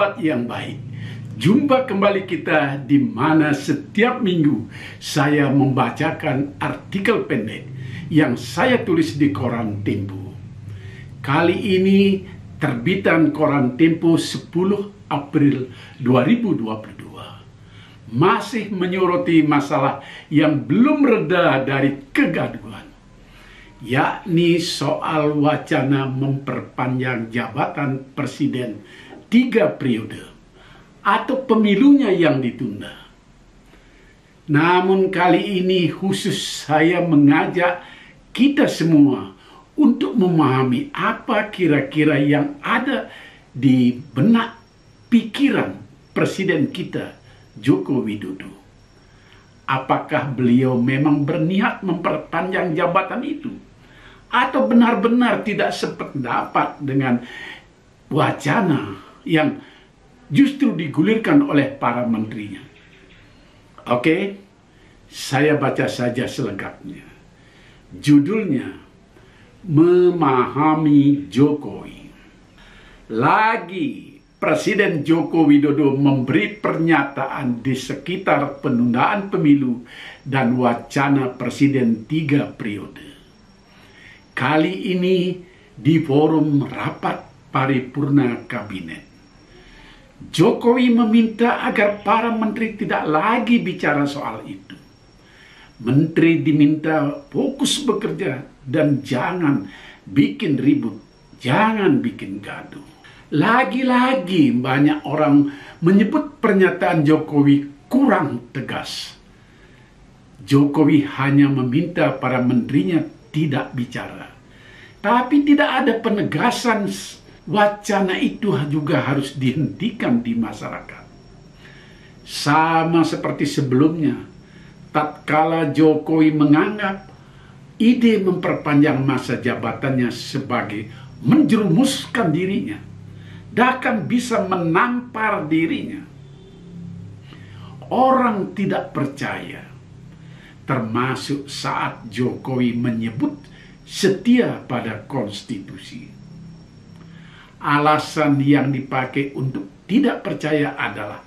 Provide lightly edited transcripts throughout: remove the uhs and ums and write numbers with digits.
Sahabat yang baik, jumpa kembali kita di mana setiap minggu saya membacakan artikel pendek yang saya tulis di koran Tempo. Kali ini terbitan koran Tempo 10 April 2022 masih menyoroti masalah yang belum reda dari kegaduhan, yakni soal wacana memperpanjang jabatan presiden 3 periode atau pemilunya yang ditunda. Namun kali ini khusus saya mengajak kita semua untuk memahami apa kira-kira yang ada di benak pikiran Presiden kita Joko Widodo. Apakah beliau memang berniat memperpanjang jabatan itu? Atau benar-benar tidak sependapat dengan wacana yang justru digulirkan oleh para menterinya? Oke, saya baca saja selengkapnya. Judulnya, Memahami Jokowi. Lagi Presiden Joko Widodo memberi pernyataan di sekitar penundaan pemilu dan wacana presiden 3 periode. Kali ini di forum rapat paripurna kabinet. Jokowi meminta agar para menteri tidak lagi bicara soal itu. Menteri diminta fokus bekerja dan jangan bikin ribut, jangan bikin gaduh. Lagi-lagi banyak orang menyebut pernyataan Jokowi kurang tegas. Jokowi hanya meminta para menterinya tidak bicara. Tapi tidak ada penegasan wacana itu juga harus dihentikan di masyarakat. Sama seperti sebelumnya, tatkala Jokowi menganggap ide memperpanjang masa jabatannya sebagai menjerumuskan dirinya, bahkan bisa menampar dirinya. Orang tidak percaya, termasuk saat Jokowi menyebut setia pada konstitusi. Alasan yang dipakai untuk tidak percaya adalah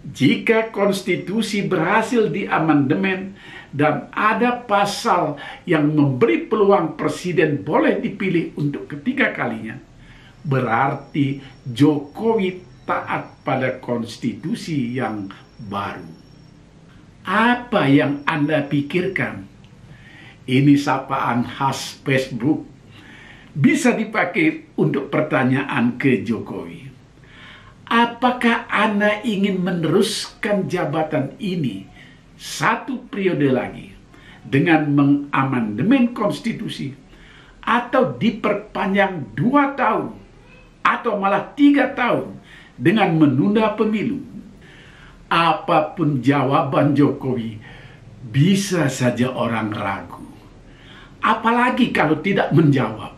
jika konstitusi berhasil diamandemen dan ada pasal yang memberi peluang presiden boleh dipilih untuk ketiga kalinya, berarti Jokowi taat pada konstitusi yang baru. Apa yang Anda pikirkan? Ini sapaan khas Facebook. Bisa dipakai untuk pertanyaan ke Jokowi. Apakah Anda ingin meneruskan jabatan ini 1 periode lagi dengan mengamandemen konstitusi, atau diperpanjang 2 tahun atau malah 3 tahun dengan menunda pemilu? Apapun jawaban Jokowi, bisa saja orang ragu. Apalagi kalau tidak menjawab.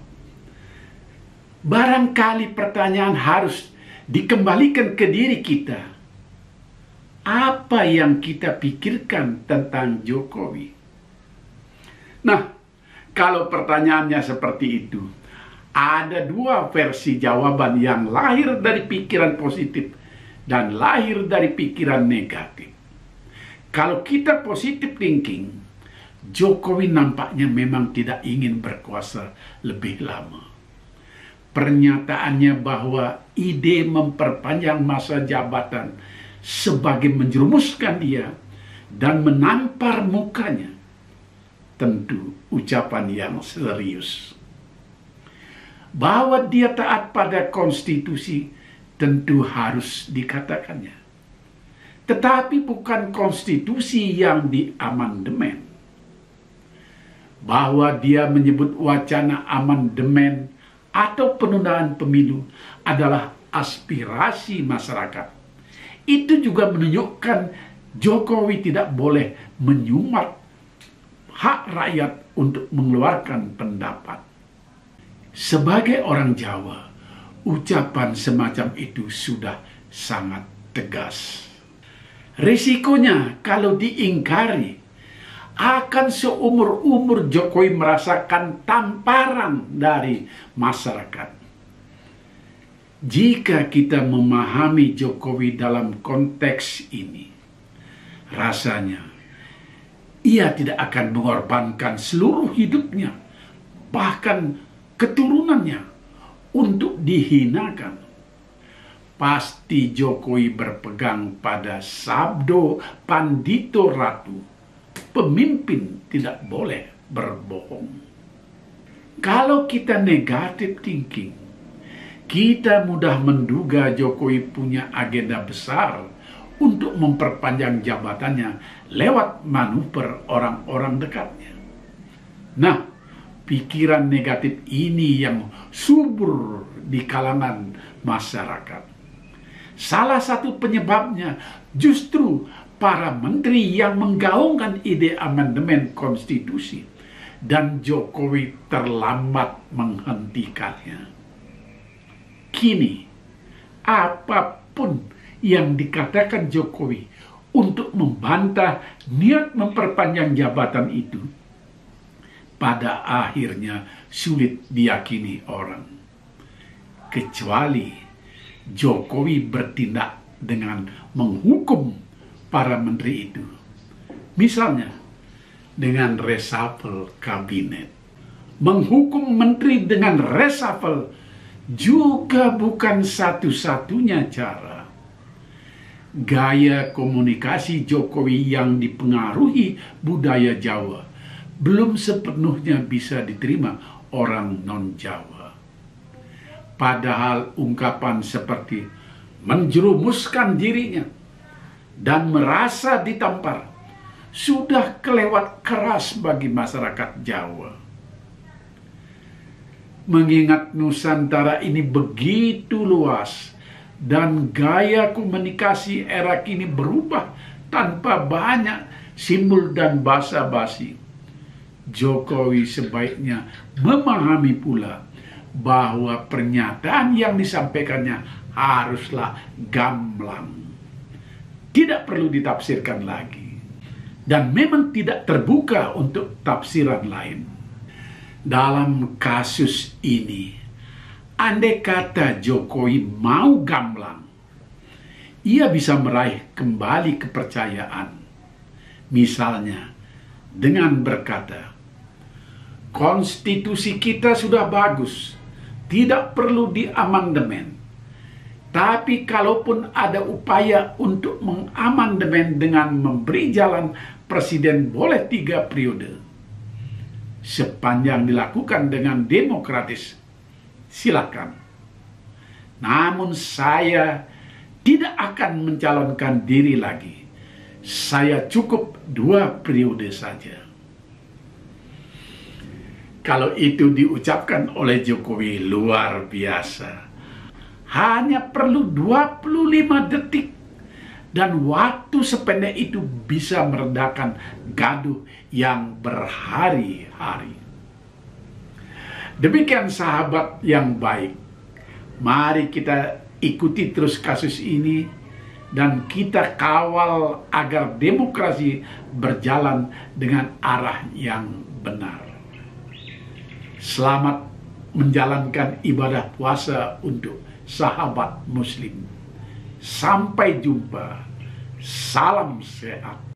Barangkali pertanyaan harus dikembalikan ke diri kita. Apa yang kita pikirkan tentang Jokowi? Nah, kalau pertanyaannya seperti itu, ada 2 versi jawaban yang lahir dari pikiran positif dan lahir dari pikiran negatif. Kalau kita positive thinking, Jokowi nampaknya memang tidak ingin berkuasa lebih lama. Pernyataannya bahwa ide memperpanjang masa jabatan sebagai menjerumuskan dia dan menampar mukanya, tentu ucapan yang serius. Bahwa dia taat pada konstitusi tentu harus dikatakannya. Tetapi bukan konstitusi yang diamandemen. Bahwa dia menyebut wacana amandemen atau penundaan pemilu adalah aspirasi masyarakat. Itu juga menunjukkan Jokowi tidak boleh menyumat hak rakyat untuk mengeluarkan pendapat. Sebagai orang Jawa, ucapan semacam itu sudah sangat tegas. Risikonya kalau diingkari, akan seumur-umur Jokowi merasakan tamparan dari masyarakat. Jika kita memahami Jokowi dalam konteks ini, rasanya ia tidak akan mengorbankan seluruh hidupnya, bahkan keturunannya, untuk dihinakan. Pasti Jokowi berpegang pada sabdo Pandito Ratu, pemimpin tidak boleh berbohong. Kalau kita negatif thinking, kita mudah menduga Jokowi punya agenda besar untuk memperpanjang jabatannya lewat manuver orang-orang dekatnya. Nah, pikiran negatif ini yang subur di kalangan masyarakat. Salah satu penyebabnya justru para menteri yang menggaungkan ide amandemen konstitusi dan Jokowi terlambat menghentikannya. Kini, apapun yang dikatakan Jokowi untuk membantah niat memperpanjang jabatan itu, pada akhirnya sulit diyakini orang. Kecuali Jokowi bertindak dengan menghukum para menteri itu. Misalnya, dengan reshuffle kabinet. Menghukum menteri dengan reshuffle juga bukan satu-satunya cara. Gaya komunikasi Jokowi yang dipengaruhi budaya Jawa belum sepenuhnya bisa diterima orang non-Jawa. Padahal ungkapan seperti menjerumuskan dirinya dan merasa ditampar sudah kelewat keras bagi masyarakat Jawa. Mengingat Nusantara ini begitu luas dan gaya komunikasi era kini berubah tanpa banyak simbol dan basa-basi, Jokowi sebaiknya memahami pula bahwa pernyataan yang disampaikannya haruslah gamblang, tidak perlu ditafsirkan lagi, dan memang tidak terbuka untuk tafsiran lain. Dalam kasus ini, andai kata Jokowi mau gamblang, ia bisa meraih kembali kepercayaan. Misalnya, dengan berkata, konstitusi kita sudah bagus, tidak perlu diamandemen. Tapi kalaupun ada upaya untuk mengamandemen dengan memberi jalan presiden boleh 3 periode, sepanjang dilakukan dengan demokratis, silakan. Namun saya tidak akan mencalonkan diri lagi. Saya cukup 2 periode saja. Kalau itu diucapkan oleh Jokowi, luar biasa. Hanya perlu 25 detik. Dan waktu sependek itu bisa meredakan gaduh yang berhari-hari. Demikian sahabat yang baik. Mari kita ikuti terus kasus ini dan kita kawal agar demokrasi berjalan dengan arah yang benar. Selamat menjalankan ibadah puasa untuk sahabat muslim. Sampai jumpa. Salam sehat.